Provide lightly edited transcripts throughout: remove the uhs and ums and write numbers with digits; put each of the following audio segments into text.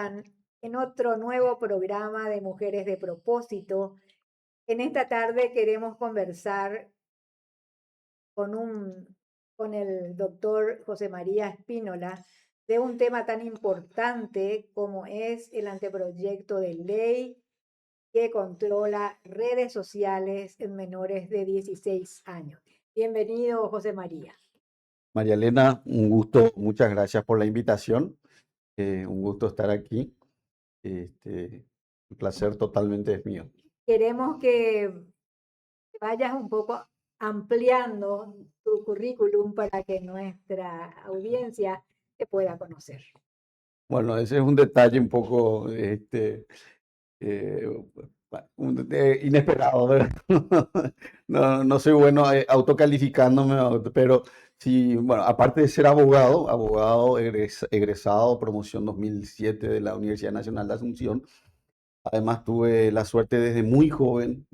están en otro nuevo programa de Mujeres de Propósito. En esta tarde queremos conversar con, con el doctor José María Espínola de un tema tan importante como es el anteproyecto de ley que controla redes sociales en menores de 16 años. Bienvenido, José María. María Elena, un gusto, muchas gracias por la invitación. Un gusto estar aquí. Un placer totalmente es mío. Queremos que vayas un poco ampliando tu currículum para que nuestra audiencia te pueda conocer. Bueno, ese es un detalle un poco eh, inesperado, ¿verdad? No soy bueno autocalificándome, pero sí, bueno, aparte de ser abogado egresado, promoción 2007 de la Universidad Nacional de Asunción. Además, tuve la suerte desde muy joven,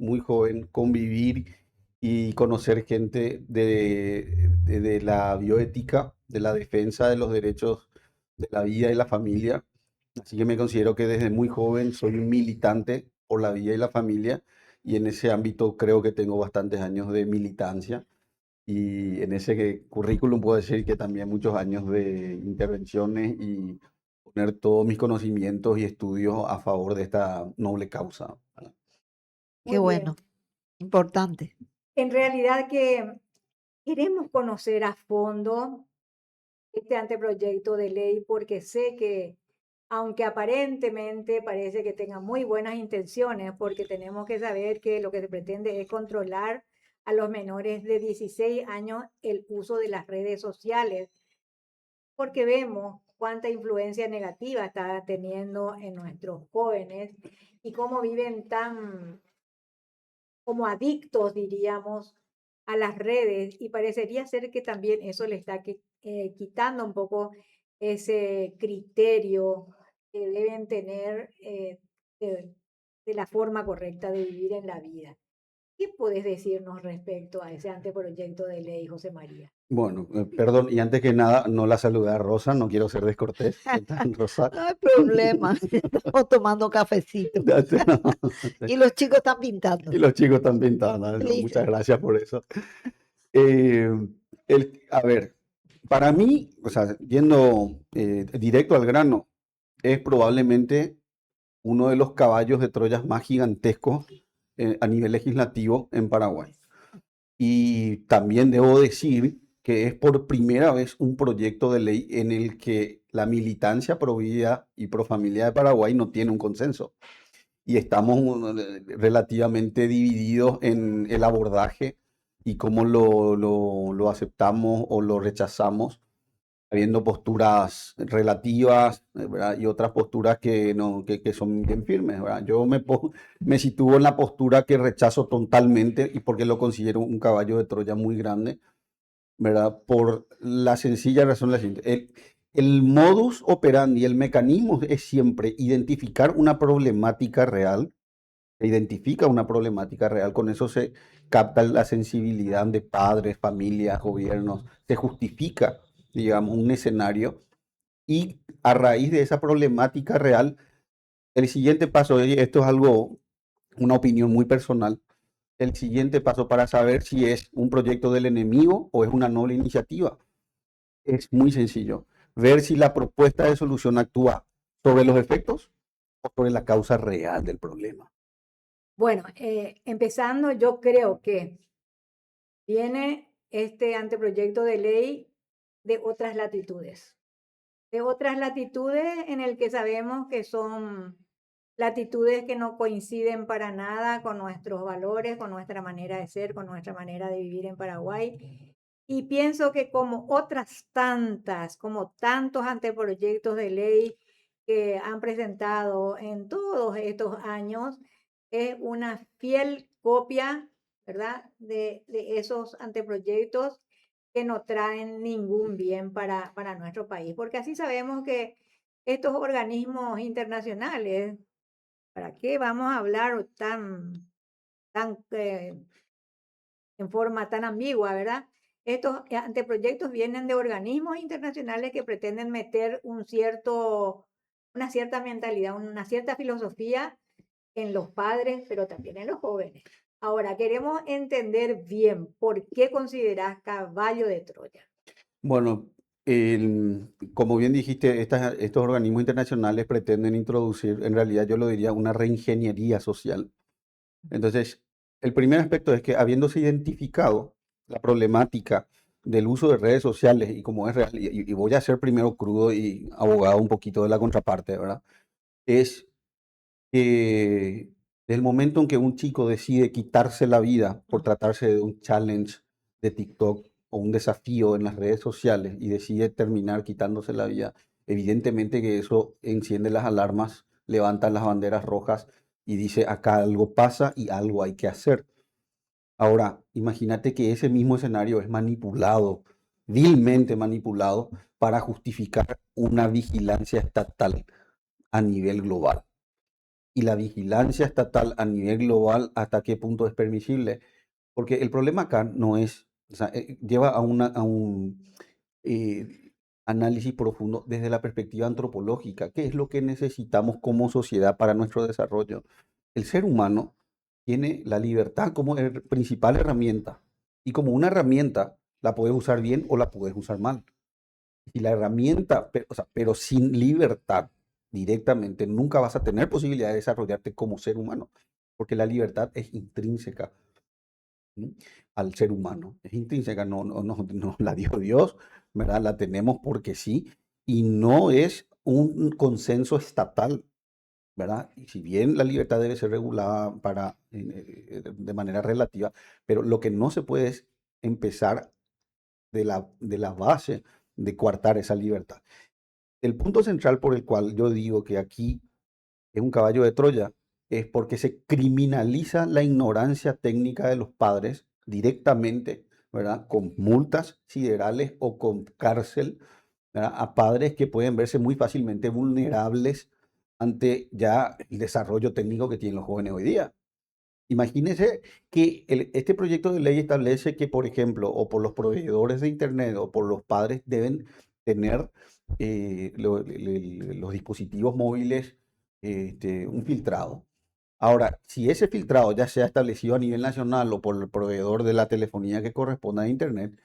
convivir y conocer gente de la bioética, de la defensa de los derechos de la vida y la familia. Así que me considero que desde muy joven soy un militante por la vida y la familia, y en ese ámbito creo que tengo bastantes años de militancia. Y en ese currículum puedo decir que también muchos años de intervenciones y poner todos mis conocimientos y estudios a favor de esta noble causa, ¿verdad? Muy Qué bien. bueno, importante. En realidad que queremos conocer a fondo este anteproyecto de ley porque sé que, aunque aparentemente parece que tenga muy buenas intenciones, porque tenemos que saber que lo que se pretende es controlar a los menores de 16 años el uso de las redes sociales, porque vemos cuánta influencia negativa está teniendo en nuestros jóvenes y cómo viven tan como adictos, diríamos, a las redes, y parecería ser que también eso le está quitando un poco ese criterio que deben tener de la forma correcta de vivir en la vida. ¿Qué puedes decirnos respecto a ese anteproyecto de ley, José María? Bueno, perdón, y antes que nada, no la saludé a Rosa, no quiero ser descortés. ¿Qué tal, Rosa? No hay problema, estamos tomando cafecito. Y los chicos están pintando. Y los chicos están pintando, ¿no? Muchas Felices. gracias por eso. Eh, a ver, para mí, o sea, yendo directo al grano, es probablemente uno de los caballos de Troya más gigantescos a nivel legislativo en Paraguay. Y también debo decir que es por primera vez un proyecto de ley en el que la militancia pro vida y pro familia de Paraguay no tiene un consenso. Y estamos relativamente divididos en el abordaje y cómo lo aceptamos o lo rechazamos, habiendo posturas relativas, ¿verdad? Y otras posturas que, no, que son bien firmes, ¿verdad? Yo me sitúo en la postura que rechazo totalmente, y porque lo considero un caballo de Troya muy grande, ¿verdad? Por la sencilla razón la siguiente. El modus operandi, el mecanismo es siempre identificar una problemática real. Se identifica una problemática real, con eso se capta la sensibilidad de padres, familias, gobiernos, se justifica, digamos, un escenario, y a raíz de esa problemática real, el siguiente paso, y esto es algo, una opinión muy personal, el siguiente paso para saber si es un proyecto del enemigo o es una noble iniciativa es muy sencillo: ver si la propuesta de solución actúa sobre los efectos o sobre la causa real del problema. Bueno, empezando, yo creo que viene este anteproyecto de ley de otras latitudes en el que sabemos que son latitudes que no coinciden para nada con nuestros valores, con nuestra manera de ser, con nuestra manera de vivir en Paraguay. Y pienso que como otras tantas, como tantos anteproyectos de ley que han presentado en todos estos años, es una fiel copia, ¿verdad?, de esos anteproyectos que no traen ningún bien para nuestro país, porque así sabemos que estos organismos internacionales, ¿para qué vamos a hablar en forma tan ambigua, verdad? Estos anteproyectos vienen de organismos internacionales que pretenden meter una cierta mentalidad, una cierta filosofía en los padres, pero también en los jóvenes. Ahora, queremos entender bien por qué considerás caballo de Troya. Bueno, como bien dijiste, estos organismos internacionales pretenden introducir, en realidad yo lo diría, una reingeniería social. Entonces, el primer aspecto es que habiéndose identificado la problemática del uso de redes sociales y cómo es real, y voy a ser primero crudo y abogado un poquito de la contraparte, ¿verdad? Es que del momento en que un chico decide quitarse la vida por tratarse de un challenge de TikTok o un desafío en las redes sociales y decide terminar quitándose la vida, evidentemente que eso enciende las alarmas, levanta las banderas rojas y dice, acá algo pasa y algo hay que hacer. Ahora, imagínate que ese mismo escenario es manipulado, vilmente manipulado, para justificar una vigilancia estatal a nivel global. Y la vigilancia estatal a nivel global, ¿hasta qué punto es permisible? Porque el problema acá no es, o sea, lleva a un análisis profundo desde la perspectiva antropológica. ¿Qué es lo que necesitamos como sociedad para nuestro desarrollo? El ser humano tiene la libertad como principal herramienta. Y como una herramienta, la puedes usar bien o la puedes usar mal. Y la herramienta, o sea, pero sin libertad directamente, nunca vas a tener posibilidad de desarrollarte como ser humano, porque la libertad es intrínseca, ¿sí?, al ser humano. Es intrínseca, no la dio Dios, ¿verdad? La tenemos porque sí, y no es un consenso estatal, ¿verdad? Y si bien la libertad debe ser regulada de manera relativa, pero lo que no se puede es empezar de la base de coartar esa libertad. El punto central por el cual yo digo que aquí es un caballo de Troya es porque se criminaliza la ignorancia técnica de los padres directamente, ¿verdad? Con multas siderales o con cárcel, ¿verdad? A padres que pueden verse muy fácilmente vulnerables ante ya el desarrollo técnico que tienen los jóvenes hoy día. Imagínense que este proyecto de ley establece que, por ejemplo, o por los proveedores de Internet o por los padres deben tener los dispositivos móviles un filtrado. Ahora, si ese filtrado ya sea establecido a nivel nacional o por el proveedor de la telefonía que corresponda a Internet,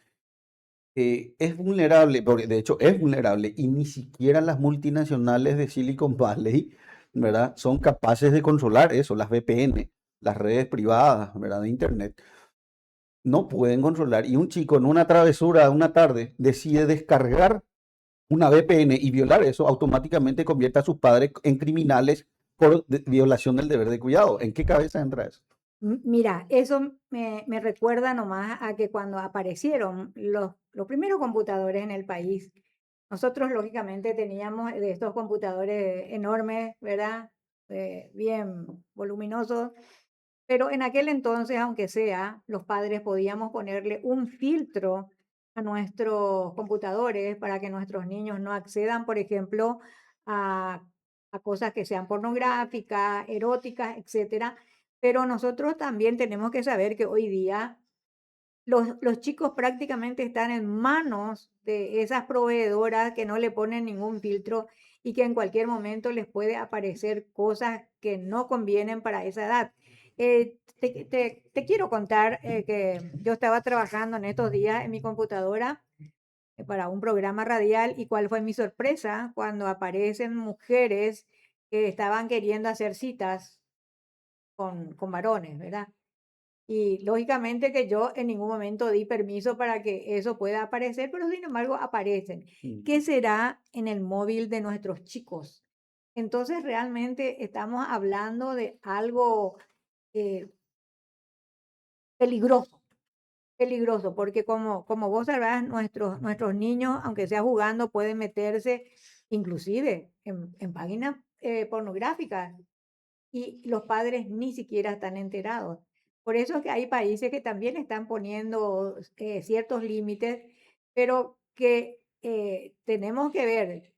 es vulnerable, porque de hecho es vulnerable y ni siquiera las multinacionales de Silicon Valley, ¿verdad? Son capaces de controlar eso, las VPN, las redes privadas, ¿verdad? De Internet, no pueden controlar. Y un chico en una travesura una tarde decide descargar una VPN y violar eso, automáticamente convierte a sus padres en criminales por violación del deber de cuidado. ¿En qué cabeza entra eso? Mira, eso me recuerda nomás a que cuando aparecieron los primeros computadores en el país, nosotros lógicamente teníamos de estos computadores enormes, ¿verdad? Bien voluminosos, pero en aquel entonces, aunque sea, los padres podíamos ponerle un filtro a nuestros computadores para que nuestros niños no accedan, por ejemplo, a, a cosas que sean pornográficas, eróticas, etcétera. Pero nosotros también tenemos que saber que hoy día los chicos prácticamente están en manos de esas proveedoras que no le ponen ningún filtro y que en cualquier momento les puede aparecer cosas que no convienen para esa edad. Te quiero contar que yo estaba trabajando en estos días en mi computadora para un programa radial y cuál fue mi sorpresa cuando aparecen mujeres que estaban queriendo hacer citas con varones, ¿verdad? Y lógicamente que yo en ningún momento di permiso para que eso pueda aparecer, pero sin embargo aparecen. ¿Qué será en el móvil de nuestros chicos? Entonces realmente estamos hablando de algo eh, peligroso, peligroso, porque como vos sabrás, nuestros niños, aunque sea jugando, pueden meterse inclusive en páginas pornográficas y los padres ni siquiera están enterados. Por eso es que hay países que también están poniendo ciertos límites, pero que tenemos que ver.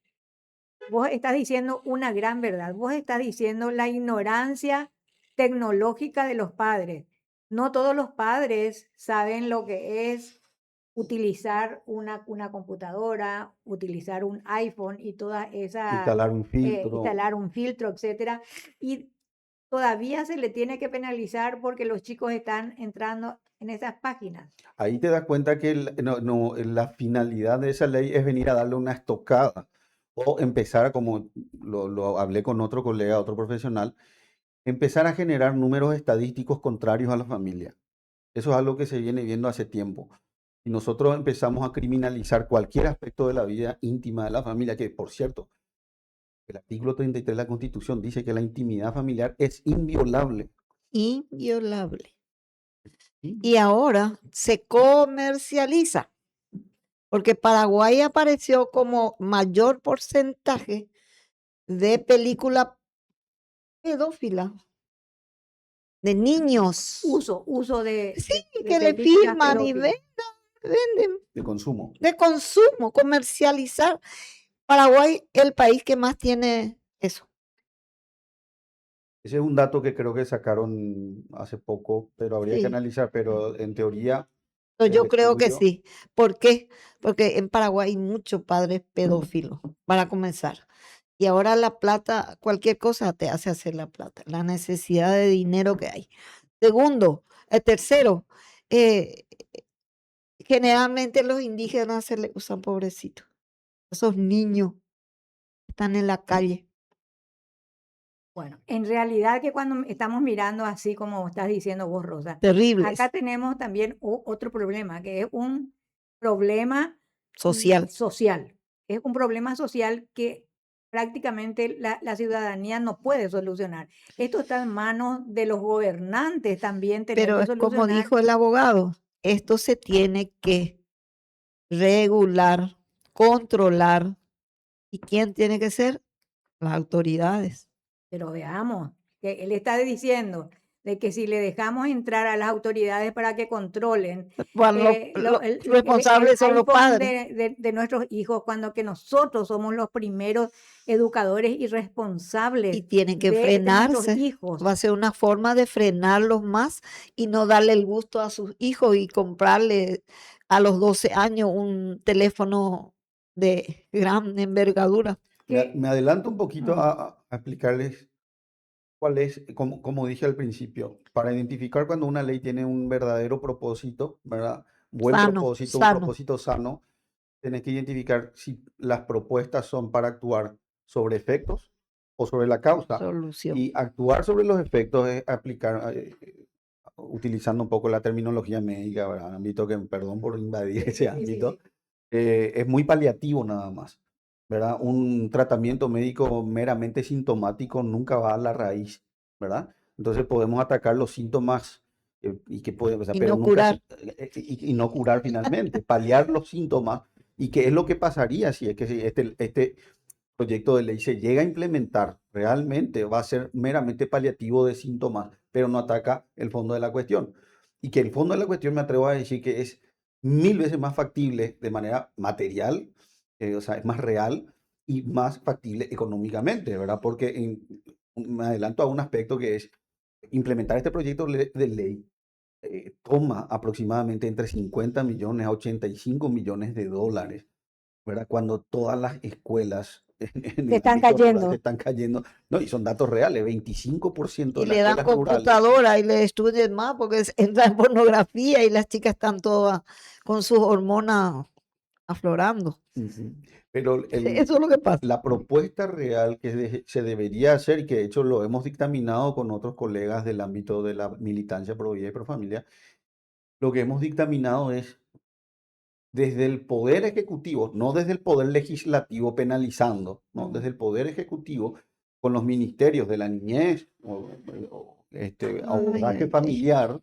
Vos estás diciendo una gran verdad. Vos estás diciendo la ignorancia tecnológica de los padres. No todos los padres saben lo que es utilizar una computadora, utilizar un iPhone y toda esa, Instalar un filtro. instalar un filtro, etcétera. Y todavía se le tiene que penalizar porque los chicos están entrando en esas páginas. Ahí te das cuenta que la finalidad de esa ley es venir a darle una estocada o empezar, como lo hablé con otro colega, otro profesional, empezar a generar números estadísticos contrarios a la familia. Eso es algo que se viene viendo hace tiempo. Y nosotros empezamos a criminalizar cualquier aspecto de la vida íntima de la familia, que por cierto, el artículo 33 de la Constitución dice que la intimidad familiar es inviolable. Inviolable. ¿Sí? Y ahora se comercializa, porque Paraguay apareció como mayor porcentaje de película pedófila, de niños. Uso de, Sí, de que le películas firman y pedófilas. venden De consumo. de consumo, comercializar. Paraguay, el país que más tiene eso. Ese es un dato que creo que sacaron hace poco, pero habría que Sí. analizar. Pero en teoría, Yo el creo que estudio, sí. ¿Por qué? Porque en Paraguay hay muchos padres pedófilos, para comenzar. Y ahora la plata, cualquier cosa te hace hacer la plata, la necesidad de dinero que hay. Segundo, tercero, eh, generalmente los indígenas se les usan pobrecitos. Esos niños están en la calle. Bueno, en realidad que cuando estamos mirando así como estás diciendo vos, Rosa, Terribles. acá tenemos también otro problema, que es un problema Social. social. Es un problema social que prácticamente la ciudadanía no puede solucionar. Esto está en manos de los gobernantes también tener Pero que es como solucionar. dijo el abogado, esto se tiene que regular, controlar. ¿Y quién tiene que ser? Las autoridades. Pero veamos, que él está diciendo de que si le dejamos entrar a las autoridades para que controlen Bueno, los el responsables son los iPhone padres. de nuestros hijos, cuando que nosotros somos los primeros educadores y Y responsables tienen que de nuestros frenarse. hijos. Va a ser una forma de frenarlos más y no darle el gusto a sus hijos y comprarle a los 12 años un teléfono de gran envergadura. me adelanto un poquito Mm. a explicarles cuál es, como dije al principio, para identificar cuando una ley tiene un verdadero propósito, ¿verdad? Buen Sano, propósito, un sano. propósito sano, tenés que identificar si las propuestas son para actuar sobre efectos o sobre la causa. Solución. Y actuar sobre los efectos es aplicar, utilizando un poco la terminología médica, ¿verdad? Ámbito que, perdón por invadir ese Sí, sí, ámbito, sí. es muy paliativo nada más, ¿verdad? Un tratamiento médico meramente sintomático nunca va a la raíz, ¿verdad? Entonces podemos atacar los síntomas y que puede, o sea, Y pero no nunca curar. y no curar finalmente, paliar los síntomas. ¿Y qué es lo que pasaría si es que si este proyecto de ley se llega a implementar? Realmente va a ser meramente paliativo de síntomas, pero no ataca el fondo de la cuestión. Y que el fondo de la cuestión me atrevo a decir que es 1000 veces más factible de manera material, o sea, es más real y más factible económicamente, ¿verdad? Porque me adelanto a un aspecto que es implementar este proyecto de ley toma aproximadamente entre 50 millones a 85 millones de dólares, ¿verdad? Cuando todas las escuelas en Se el están ámbito rural se cayendo. están cayendo, no, y son datos reales, 25% Y de las le dan escuelas rurales. computadora y le destruyen más porque entra en pornografía y las chicas están todas con sus hormonas aflorando. Ujú. Pero Eso es lo que pasa. la propuesta real que se debería hacer, y que de hecho lo hemos dictaminado con otros colegas del ámbito de la militancia pro vida y pro familia, lo que hemos dictaminado es desde el poder ejecutivo, no desde el poder legislativo penalizando, no, desde el poder ejecutivo con los ministerios de la niñez abordaje Ay. familiar,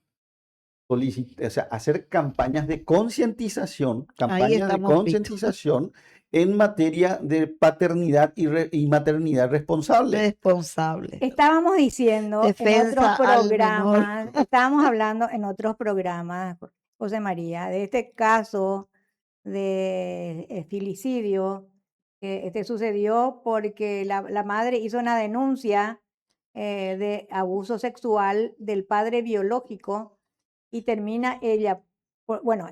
o sea, hacer campañas de concientización, Ahí campañas de estamos fritos. concientización en materia de paternidad y maternidad responsable. Responsable. Estábamos diciendo en Defensa otros al menor. programas, estábamos hablando en otros programas, José María, de este caso de filicidio que sucedió porque la madre hizo una denuncia de abuso sexual del padre biológico y termina ella bueno,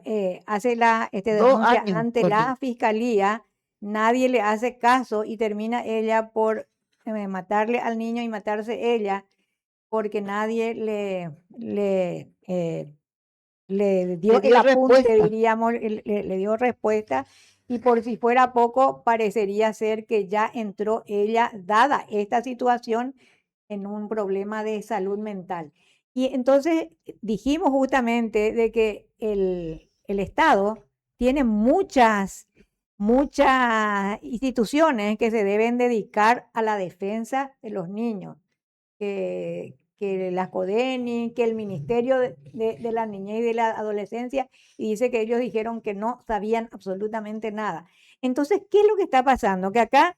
hace 2 denuncia años ante corrió. la fiscalía, nadie le hace caso y termina ella por matarle al niño y matarse ella, porque nadie le Le dio el dio apunte, respuesta. diríamos, le dio respuesta, y por si fuera poco, parecería ser que ya entró ella, dada esta situación, en un problema de salud mental. Y entonces dijimos justamente de que el Estado tiene muchas instituciones que se deben dedicar a la defensa de los niños, que la CODENI, que el Ministerio de la Niñez y de la Adolescencia, y dice que ellos dijeron que no sabían absolutamente nada. Entonces, ¿qué es lo que está pasando? Que acá,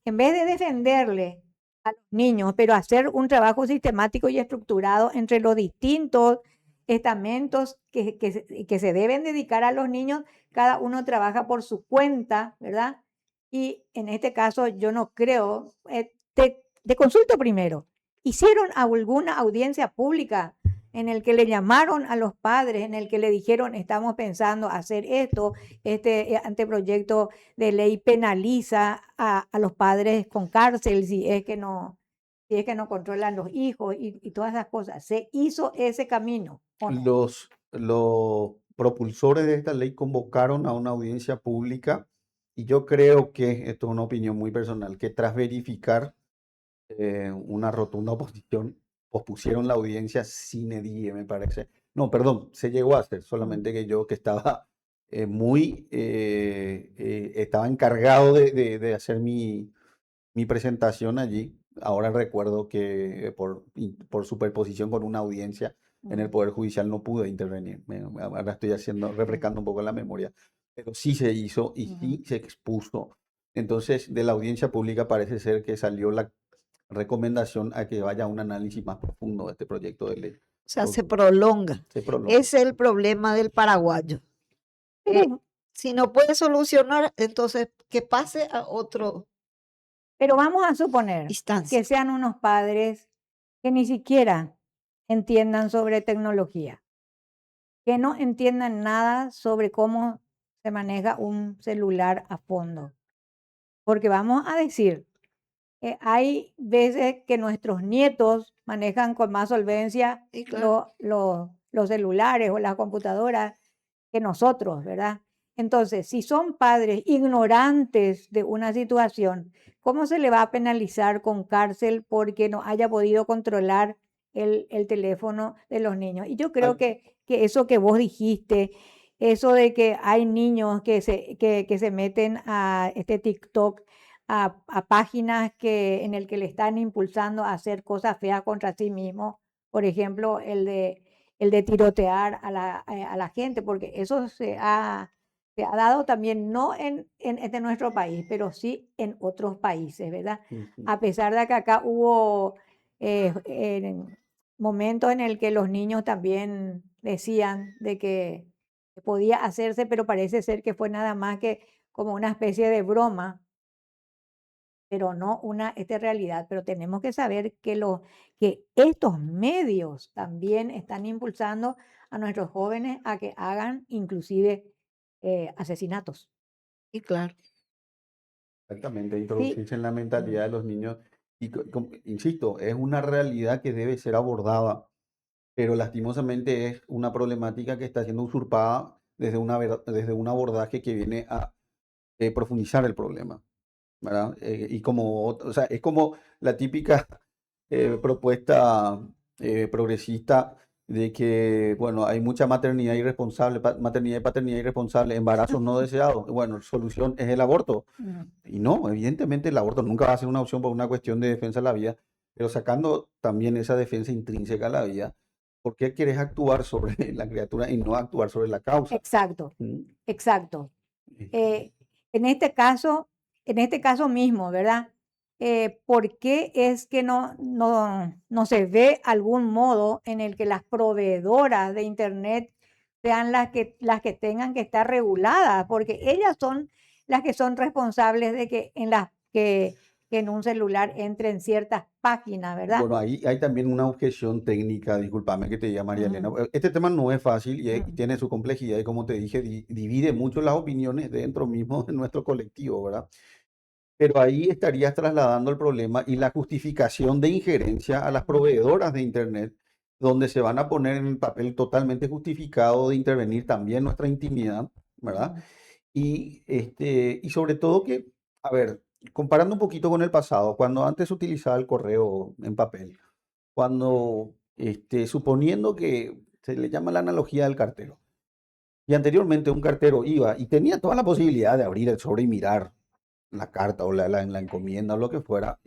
en vez de defenderle a los niños, pero hacer un trabajo sistemático y estructurado entre los distintos estamentos que se deben dedicar a los niños, cada uno trabaja por su cuenta, ¿verdad? Y en este caso yo no creo, te consulto primero, ¿hicieron alguna audiencia pública en el que le llamaron a los padres, en el que le dijeron, estamos pensando hacer esto, este anteproyecto de ley penaliza a los padres con cárcel si es que no controlan los hijos y todas esas cosas? ¿Se hizo ese camino o no? Los propulsores de esta ley convocaron a una audiencia pública y yo creo que, esto es una opinión muy personal, que tras verificar una rotunda oposición, pospusieron la audiencia sine die, me parece. No, perdón, se llegó a hacer, solamente que yo que estaba estaba encargado de hacer mi presentación allí. Ahora recuerdo que por superposición con una audiencia en el Poder Judicial no pude intervenir. Ahora estoy refrescando un poco la memoria, pero sí se hizo y sí se expuso. Entonces, de la audiencia pública parece ser que salió la recomendación a que vaya a un análisis más profundo de este proyecto de ley. O sea, se Porque prolonga. se prolonga. Ese es el problema del paraguayo. Pero, Si no puede solucionar, entonces que pase a otra pero vamos a suponer instancia. que sean unos padres que ni siquiera entiendan sobre tecnología, que no entiendan nada sobre cómo se maneja un celular a fondo. Porque vamos a decir, hay veces que nuestros nietos manejan con más solvencia Sí, claro. los celulares o las computadoras que nosotros, ¿verdad? Entonces, si son padres ignorantes de una situación, ¿cómo se le va a penalizar con cárcel porque no haya podido controlar el teléfono de los niños? Y yo creo que eso que vos dijiste, eso de que hay niños que se meten a este TikTok, a páginas en el que le están impulsando a hacer cosas feas contra sí mismo, por ejemplo, el de tirotear a la gente, porque eso se ha dado también, no en este nuestro país, pero sí en otros países, ¿verdad? Ujú. A pesar de que acá hubo momentos en el que los niños también decían de que podía hacerse, pero parece ser que fue nada más que como una especie de broma, pero no una realidad. Pero tenemos que saber que estos medios también están impulsando a nuestros jóvenes a que hagan inclusive asesinatos. Sí, claro. Exactamente, Sí, introducirse en la mentalidad de los niños. Y insisto, es una realidad que debe ser abordada, pero lastimosamente es una problemática que está siendo usurpada desde un abordaje que viene a profundizar el problema, ¿verdad? Y o sea, es como la típica propuesta progresista de que, bueno, hay mucha maternidad irresponsable, maternidad y paternidad irresponsable, embarazos no deseados. Bueno, solución es el aborto. mm, Y no, evidentemente el aborto nunca va a ser una opción por una cuestión de defensa de la vida, pero sacando también esa defensa intrínseca a la vida, ¿por qué quieres actuar sobre la criatura y no actuar sobre la causa? exacto, ¿Mm? exacto. Eh, Eh, en en este caso mismo, ¿verdad? ¿Por qué es que no se ve algún modo en el que las proveedoras de Internet sean las que tengan que estar reguladas? Porque ellas son las que son responsables de que que en un celular entre en ciertas páginas, ¿verdad? Bueno, ahí hay también una objeción técnica, discúlpame que te diga María Elena. Ujú, Este tema no es fácil y ujú. tiene su complejidad y como te dije, divide mucho las opiniones dentro mismo de nuestro colectivo, ¿verdad? Pero ahí estarías trasladando el problema y la justificación de injerencia a las proveedoras de Internet, donde se van a poner en el papel totalmente justificado de intervenir también nuestra intimidad, ¿verdad? Ujú. Y sobre todo que, a ver, comparando un poquito con el pasado, cuando antes se utilizaba el correo en papel, cuando, suponiendo que se le llama la analogía del cartero, y anteriormente un cartero iba y tenía toda la posibilidad de abrir el sobre y mirar la carta o la encomienda o lo que fuera,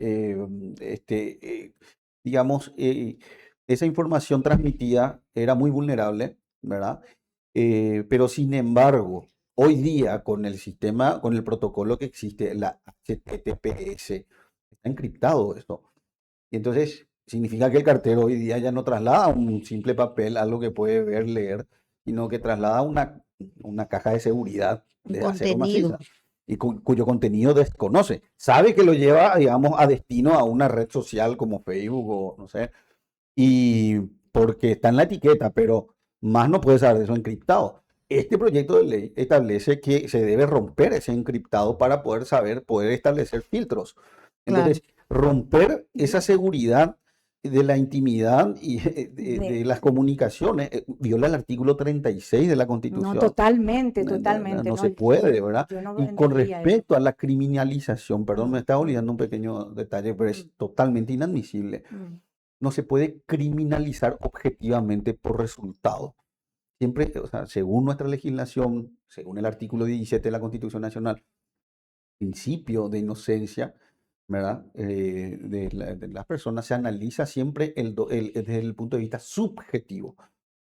digamos, esa información transmitida era muy vulnerable, ¿verdad? Pero sin embargo, hoy día con el sistema, con el protocolo que existe, la HTTPS, está encriptado esto. Y entonces significa que el cartero hoy día ya no traslada un simple papel, algo que puede ver, leer, sino que traslada una caja de seguridad Un de acero contenido. maciza y cuyo contenido desconoce. Sabe que lo lleva, digamos, a destino a una red social como Facebook o no sé, y porque está en la etiqueta, pero más no puede saber de eso encriptado. Este proyecto de ley establece que se debe romper ese encriptado para poder saber, poder establecer filtros. Claro. Entonces, romper esa seguridad de la intimidad y de De- las comunicaciones viola el artículo 36 de la no, Constitución. totalmente, No, totalmente, no no, se puede, ¿verdad? yo no Y con entendía eso. respecto a la criminalización, perdón, me estaba Mm, olvidando un pequeño detalle, pero mm, es totalmente inadmisible. mm. No se puede criminalizar objetivamente por resultado. Siempre, o sea, según nuestra legislación, según el artículo 17 de la Constitución Nacional, principio de inocencia, ¿verdad? De las personas se analiza siempre desde el punto de vista subjetivo.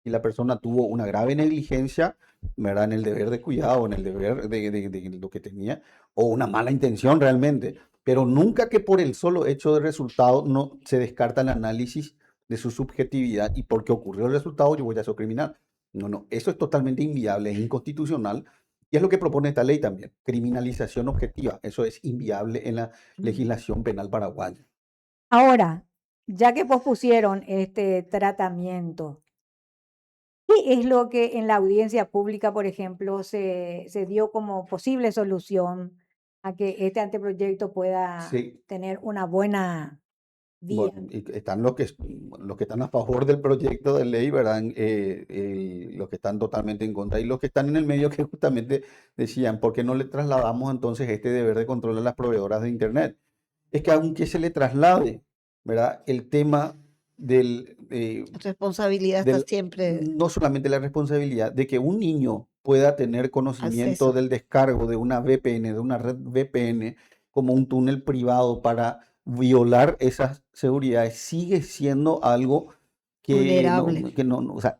Si la persona tuvo una grave negligencia, ¿verdad? En el deber de cuidado, en el deber de lo que tenía, o una mala intención realmente, pero nunca que por el solo hecho de resultado no se descarta el análisis de su subjetividad y porque ocurrió el resultado yo voy a ser criminal. No, no, eso es totalmente inviable, es inconstitucional y es lo que propone esta ley también, criminalización objetiva. Eso es inviable en la Mm. legislación penal paraguaya. Ahora, ya que pospusieron este tratamiento, ¿qué es lo que en la audiencia pública, por ejemplo, se dio como posible solución a que este anteproyecto pueda Sí, tener una buena vía? bueno, y están los que están a favor del proyecto de ley, ¿verdad? Los que están totalmente en contra y los que están en el medio que justamente decían, ¿por qué no le trasladamos entonces este deber de control a las proveedoras de Internet? Es que aunque se le traslade, ¿verdad? El tema Responsabilidad está siempre no solamente la responsabilidad de que un niño pueda tener conocimiento acceso. del descargo de una VPN, de una red VPN, como un túnel privado para violar esas seguridades, sigue siendo algo Vulnerable. o sea,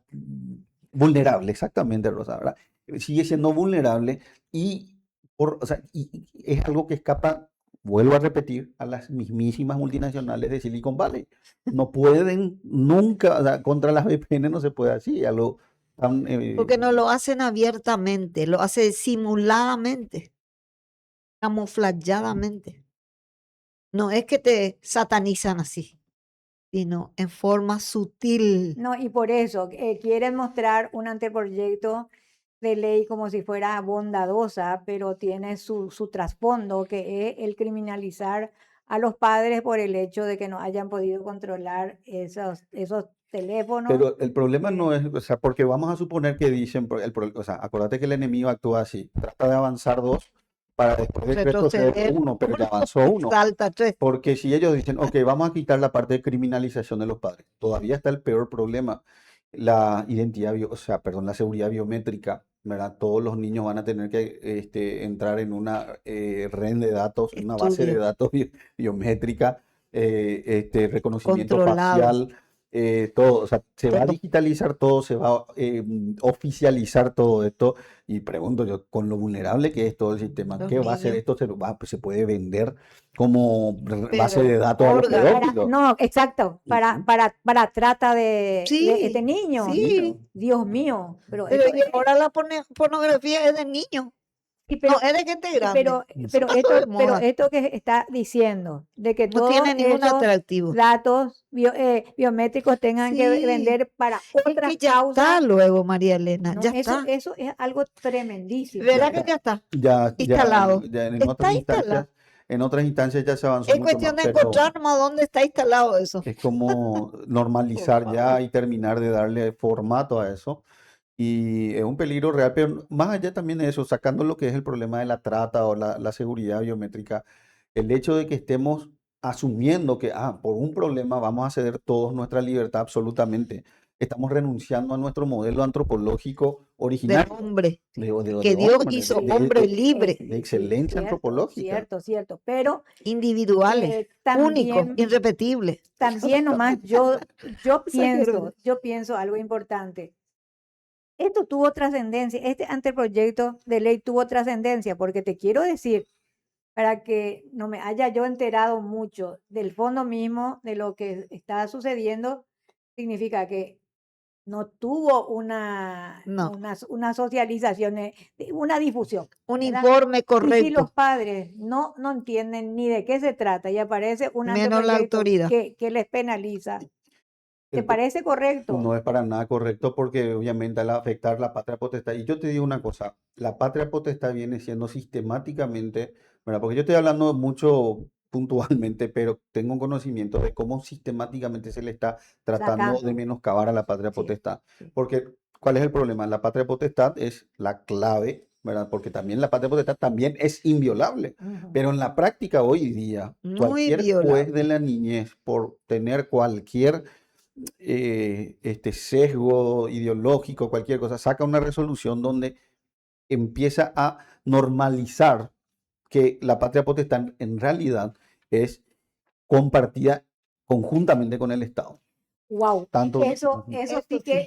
vulnerable, exactamente, Rosa, ¿verdad? Sigue siendo vulnerable y, o sea, y es algo que escapa, vuelvo a repetir, a las mismísimas multinacionales de Silicon Valley. No pueden nunca, o sea, contra las VPN no se puede así, algo tan, Porque no lo hacen abiertamente, lo hacen simuladamente, camufladamente. No es que te satanizan así, sino en forma sutil. No, y por eso quieren mostrar un anteproyecto de ley como si fuera bondadosa, pero tiene su trasfondo, que es el criminalizar a los padres por el hecho de que no hayan podido controlar esos teléfonos. pero el problema no es, o sea, porque vamos a suponer que dicen, o sea, acuérdate que el enemigo actúa así, trata de avanzar dos para después de retroceder Retroceder uno, pero ya avanzó uno. salta tres. Porque si ellos dicen, ok, vamos a quitar la parte de criminalización de los padres, todavía está el peor problema, la identidad, o sea, perdón, la seguridad biométrica, ¿verdad? Todos los niños van a tener que entrar en una red de datos, una base de Estudio datos biométrica, reconocimiento controlado, facial, todo, o sea, se va a todo. digitalizar todo, se va a oficializar todo esto. Y pregunto yo, con lo vulnerable que es todo el sistema, Los ¿qué va a hacer niños, esto? Pues se puede vender como base de pero datos a los órgano. pedófilos. No, exacto, Ujú. para trata de Sí, niños. Niños. sí. Dios mío, pero Pero esto y ahora la pornografía es de niños. Y No, pero, es de gente y grande. pero Pasó de pero moda. esto que está diciendo, de que No todos tiene ningún esos atractivo. datos biométricos tengan que Sí, vender para es otras que ya está causas, luego, María Elena, no, ya eso, está. eso es algo tremendísimo. ¿Verdad Ya, que ya está ya, instalado? ya Está instalado. en otras instancias ya se avanzó Es mucho más, cuestión de pero encontrar nomás dónde está instalado eso. es como Por normalizar ya favor. y terminar de darle formato a eso. Y es un peligro real, pero más allá también de eso, sacando lo que es el problema de la trata o la seguridad biométrica, el hecho de que estemos asumiendo que por un problema vamos a ceder todos nuestra libertad absolutamente. Estamos renunciando a nuestro modelo antropológico Del originario, hombre, de que Dios hombre, hizo Sí, hombre libre, de sí, excelencia antropológica. cierto, pero individuales, únicos, también, irrepetibles. también nomás yo Exagero. pienso algo importante. Esto tuvo trascendencia, este anteproyecto de ley tuvo trascendencia, porque te quiero decir, para que no me haya yo enterado mucho del fondo mismo de lo que está sucediendo, significa que no tuvo No, una socialización, una difusión, un ¿verdad? informe Y si correcto, los padres no entienden ni de qué se trata y aparece un menos la anteproyecto autoridad. que les penaliza, ¿te El pro- parece correcto? No es para nada correcto porque obviamente al afectar la patria potestad, y yo te digo una cosa, la patria potestad viene siendo sistemáticamente, ¿verdad? Porque yo estoy hablando mucho puntualmente, pero tengo un conocimiento de cómo sistemáticamente se le está tratando de Sacando. menoscabar a la patria Sí, potestad. sí. Porque, ¿cuál es el problema? La patria potestad es la clave, ¿verdad? Porque también la patria potestad también es inviolable. Ujú. Pero en la práctica hoy día, Muy cualquier juez de violable. la niñez, por tener cualquier sesgo ideológico, cualquier cosa, saca una resolución donde empieza a normalizar que la patria potestad en realidad es compartida conjuntamente con el Estado. Wow, Tanto, eso, ujú.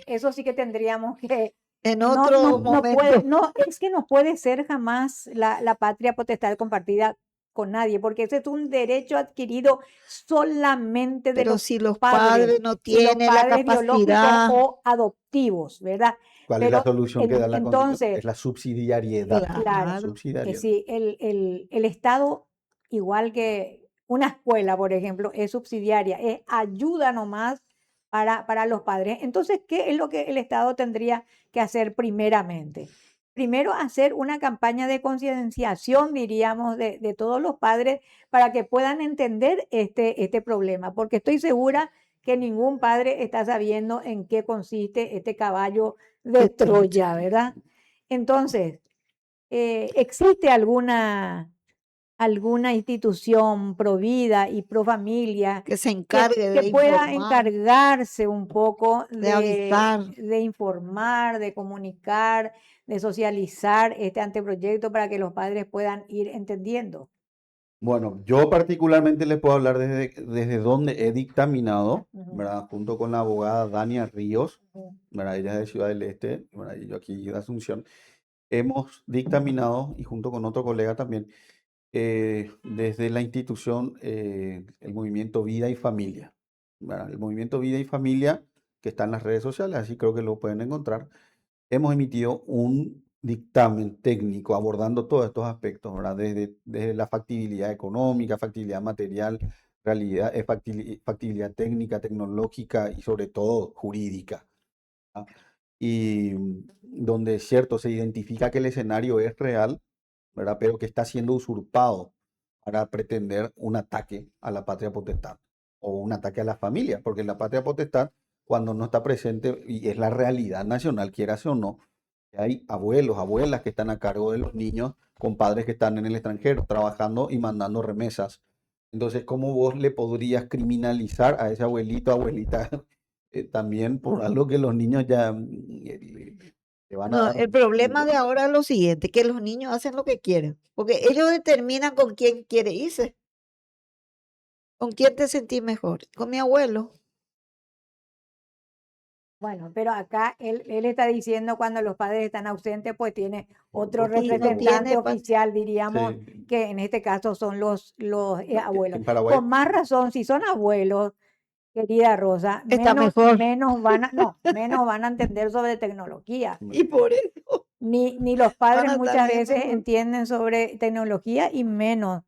eso sí que tendríamos que, En no, otro no puede, momento, no, es que no puede ser jamás la patria potestad compartida con nadie, porque ese es un derecho adquirido solamente de pero los si los padres, padres no de los tienen la padres biológicos capacidad, o adoptivos, ¿verdad? ¿Cuál es la Pero solución que da la Constitución? entonces, Es la subsidiariedad. claro, claro, Subsidiariedad. sí, el Estado, igual que una escuela, por ejemplo, es subsidiaria, es ayuda nomás para los padres. Entonces, ¿qué es lo que el Estado tendría que hacer primeramente? Primero, hacer una campaña de concienciación, diríamos, de todos los padres para que puedan entender este problema, porque estoy segura que ningún padre está sabiendo en qué consiste este caballo de Troya, ¿verdad? Entonces, ¿existe alguna institución pro vida y pro familia que se encargue que de pueda informar, encargarse un poco de avisar? de informar, de comunicar, de socializar este anteproyecto para que los padres puedan ir entendiendo? Bueno, yo particularmente les puedo hablar desde donde he dictaminado, Ujú, ¿verdad? Junto con la abogada Dania Ríos, ujú, ¿verdad? Ella es de Ciudad del Este, ¿verdad? Y yo aquí de Asunción. Hemos dictaminado, y junto con otro colega también, desde la institución, el movimiento Vida y Familia, ¿verdad? El movimiento Vida y Familia, que está en las redes sociales, así creo que lo pueden encontrar. Hemos emitido un dictamen técnico abordando todos estos aspectos, ¿verdad? Desde la factibilidad económica, factibilidad material, realidad, factibilidad técnica, tecnológica y sobre todo jurídica. ¿Ah? Y donde es cierto, se identifica que el escenario es real, ¿verdad? Pero que está siendo usurpado para pretender un ataque a la patria potestad o un ataque a la familia, porque la patria potestad, cuando no está presente, y es la realidad nacional, quieras o no, hay abuelos, abuelas que están a cargo de los niños con padres que están en el extranjero, trabajando y mandando remesas. Entonces, ¿cómo vos le podrías criminalizar a ese abuelito, abuelita, también por algo que los niños ya le van a No, dar el problema de igual? ahora es lo siguiente, que los niños hacen lo que quieren, porque ellos determinan con quién quiere irse, con quién te sentís mejor, con mi abuelo. Bueno, pero acá él está diciendo cuando los padres están ausentes, pues tiene otro Otro Y no tipo, representante tiene, oficial, diríamos, sí, que en este caso son los abuelos. en Paraguay, Con más razón, si son abuelos, querida Rosa, está mejor. menos van a entender sobre tecnología. Y por eso. Ni los Van padres a estar muchas viendo veces por... entienden sobre tecnología y menos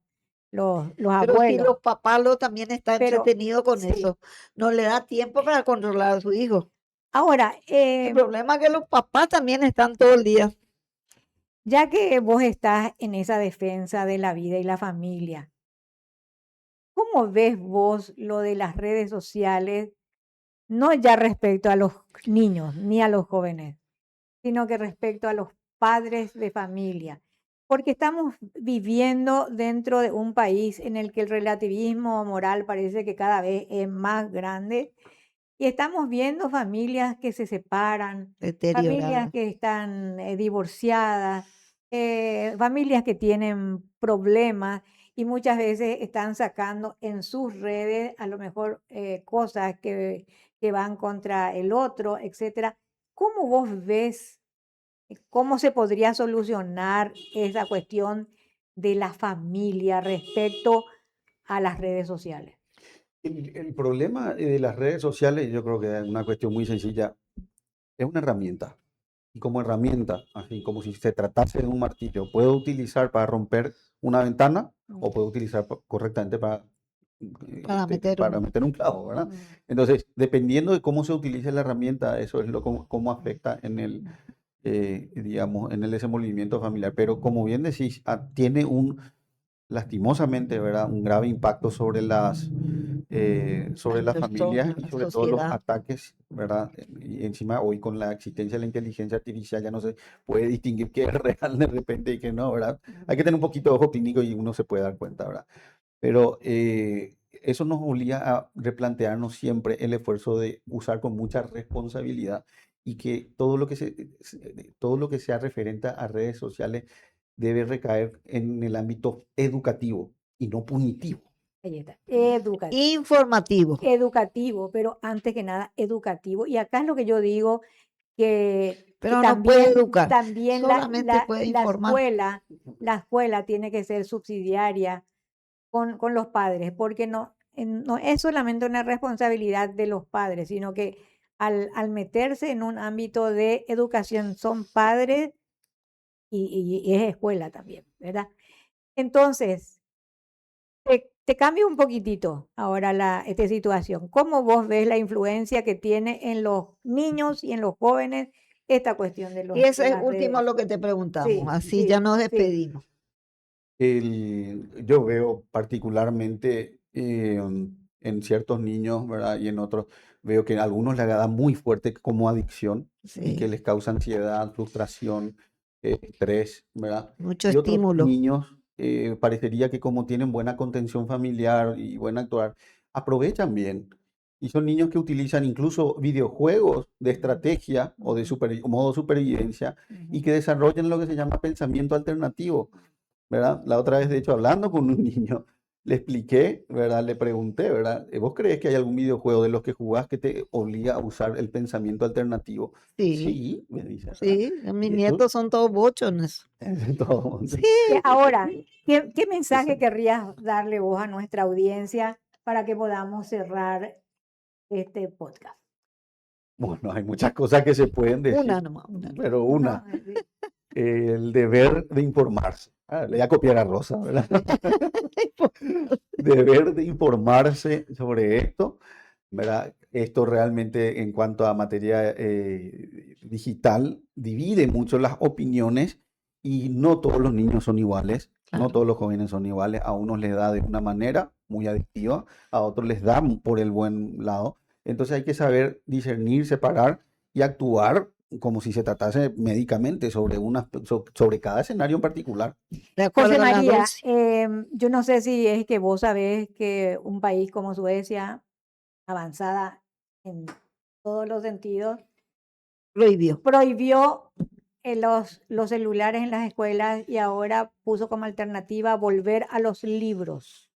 los Pero si abuelos. los papás también están Pero entretenidos con sí, eso, no le da tiempo para controlar a su hijo. ahora, El problema es que los papás también están todo el día. ya que vos estás en esa defensa de la vida y la familia, ¿cómo ves vos lo de las redes sociales? No ya respecto a los niños ni a los jóvenes, sino que respecto a los padres de familia. Porque estamos viviendo dentro de un país en el que el relativismo moral parece que cada vez es más grande y estamos viendo familias que se separan, familias Deteriorada. que están divorciadas, familias que tienen problemas y muchas veces están sacando en sus redes a lo mejor cosas que van contra el otro, etcétera. ¿Cómo vos ves cómo se podría solucionar esa cuestión de la familia respecto a las redes sociales? El problema de las redes sociales, yo creo que es una cuestión muy sencilla, es una herramienta. Y como herramienta, así como si se tratase de un martillo, puedo utilizar para romper una ventana o puedo utilizar correctamente para meter un clavo, ¿verdad? Mm. Entonces, dependiendo de cómo se utilice la herramienta, eso es cómo afecta digamos, en el desenvolvimiento familiar. Pero como bien decís, tiene lastimosamente, ¿verdad? Un grave impacto sobre las familias y La sobre todo los sociedad. ataques, ¿verdad? Y encima hoy con la existencia de la inteligencia artificial ya no se puede distinguir qué es real de repente y qué no, ¿verdad? Hay que tener un poquito de ojo clínico y uno se puede dar cuenta, ¿verdad? Pero eso nos obliga a replantearnos siempre el esfuerzo de usar con mucha responsabilidad y que todo lo que sea referente a redes sociales debe recaer en el ámbito educativo y no punitivo. Ahí está, educativo. Informativo. Educativo, pero antes que nada educativo. Y acá es lo que yo digo que Pero no puede también, educar, también solamente puede informar. la escuela tiene que ser subsidiaria con los padres, porque no es solamente una responsabilidad de los padres, sino que al meterse en un ámbito de educación son padres y es escuela también, ¿verdad? Entonces, te cambio un poquitito ahora esta situación. ¿Cómo vos ves la influencia que tiene en los niños y en los jóvenes esta cuestión de Y eso es las último redes? lo que te preguntamos, Sí, así ya nos sí. despedimos. Yo veo particularmente en ciertos niños, ¿verdad? Y en otros, veo que a algunos les da muy fuerte como adicción y que Sí, les causa ansiedad, frustración, estrés, ¿verdad? mucho Y otros estímulo. niños parecería que como tienen buena contención familiar y buen actuar, aprovechan bien. Y son niños que utilizan incluso videojuegos de estrategia o de modo supervivencia y que desarrollan lo que se llama pensamiento alternativo. ¿Verdad? La otra vez, de hecho, hablando con un niño, le expliqué, ¿verdad? Le pregunté, ¿verdad? ¿Vos crees que hay algún videojuego de los que jugás que te obliga a usar el pensamiento alternativo? Sí, Sí, me dice, ¿verdad? sí, mis Y eso nietos son todos bochones. es todo. Sí, Ahora, ¿qué mensaje Entonces, querrías darle vos a nuestra audiencia para que podamos cerrar este podcast? bueno, hay muchas cosas que se pueden decir, una nomás, una nomás. pero Uno, el deber de informarse. Ah, le voy a copiar a Rosa, ¿verdad? Deber de informarse sobre esto, ¿verdad? Esto realmente en cuanto a materia digital divide mucho las opiniones y no todos los niños son iguales, no Claro. todos los jóvenes son iguales, a unos les da de una manera muy adictiva, a otros les da por el buen lado. Entonces hay que saber discernir, separar y actuar como si se tratase médicamente sobre cada escenario en particular. De acuerdo José a la María, dosis, yo no sé si es que vos sabés que un país como Suecia, avanzada en todos los sentidos, prohibió. prohibió los celulares en las escuelas y ahora puso como alternativa volver a los libros.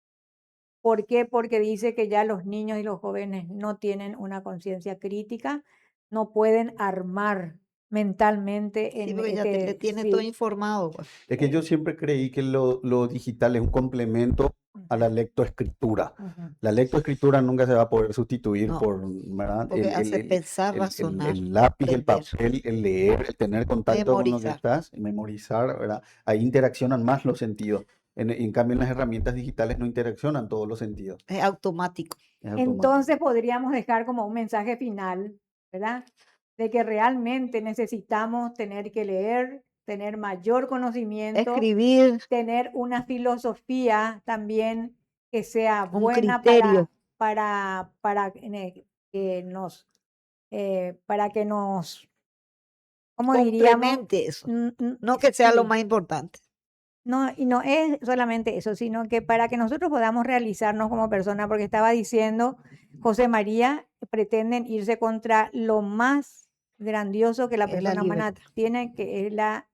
¿Por qué? Porque dice que ya los niños y los jóvenes no tienen una conciencia crítica, no pueden armar mentalmente Sí, en porque ya le tiene todo sí, informado, pues. Es que yo siempre creí que lo digital es un complemento a la lectoescritura. Ujú. La lectoescritura nunca se va a poder sustituir No, por, ¿verdad? porque hace pensar, razonar, el lápiz, el aprender, papel, el leer, el tener contacto con lo que memorizar. estás, y memorizar, ¿verdad? Ahí interaccionan más los sentidos. En cambio, en las herramientas digitales no interaccionan todos los sentidos. Es automático. Es automático. Entonces podríamos dejar como un mensaje final, ¿verdad? De que realmente necesitamos tener que leer, tener mayor conocimiento, Escribir tener una filosofía también que sea un buena criterio. para para que nos, ¿cómo diríamos? Complemente eso. Mm, No que sea lo sí. más importante. No, y no es solamente eso, sino que para que nosotros podamos realizarnos como personas, porque estaba diciendo José María, pretenden irse contra lo más grandioso que la Es la persona humana libertad. tiene, que es la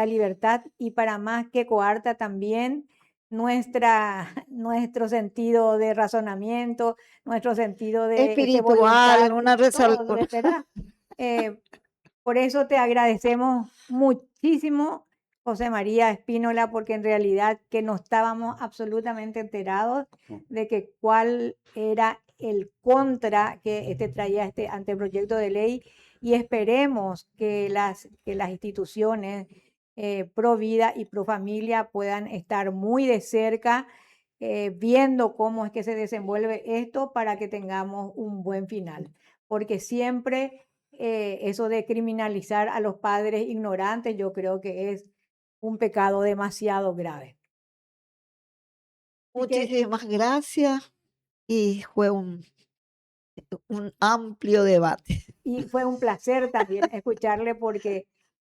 libertad, y para más que coarta también nuestro sentido de razonamiento, nuestro sentido de Espiritual, voluntad, una todo, ¿verdad? Por eso te agradecemos muchísimo, José María Espínola, porque en realidad que no estábamos absolutamente enterados de que cuál era el contra que traía este anteproyecto de ley, y esperemos que las instituciones pro vida y pro familia puedan estar muy de cerca viendo cómo es que se desenvuelve esto para que tengamos un buen final, porque siempre eso de criminalizar a los padres ignorantes, yo creo que es un pecado demasiado grave. Así que, Muchísimas gracias y fue un amplio debate. y fue un placer también escucharle, porque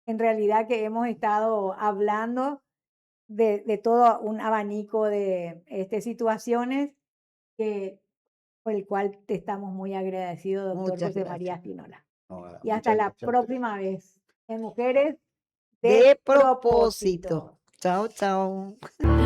en realidad que hemos estado hablando de todo un abanico de situaciones que, por el cual te estamos muy agradecidos, doctor Muchas José María gracias. Espínola. No, Y hasta muchas la gracias a ustedes. próxima vez en Mujeres De de propósito. Propósito. Chao, chao.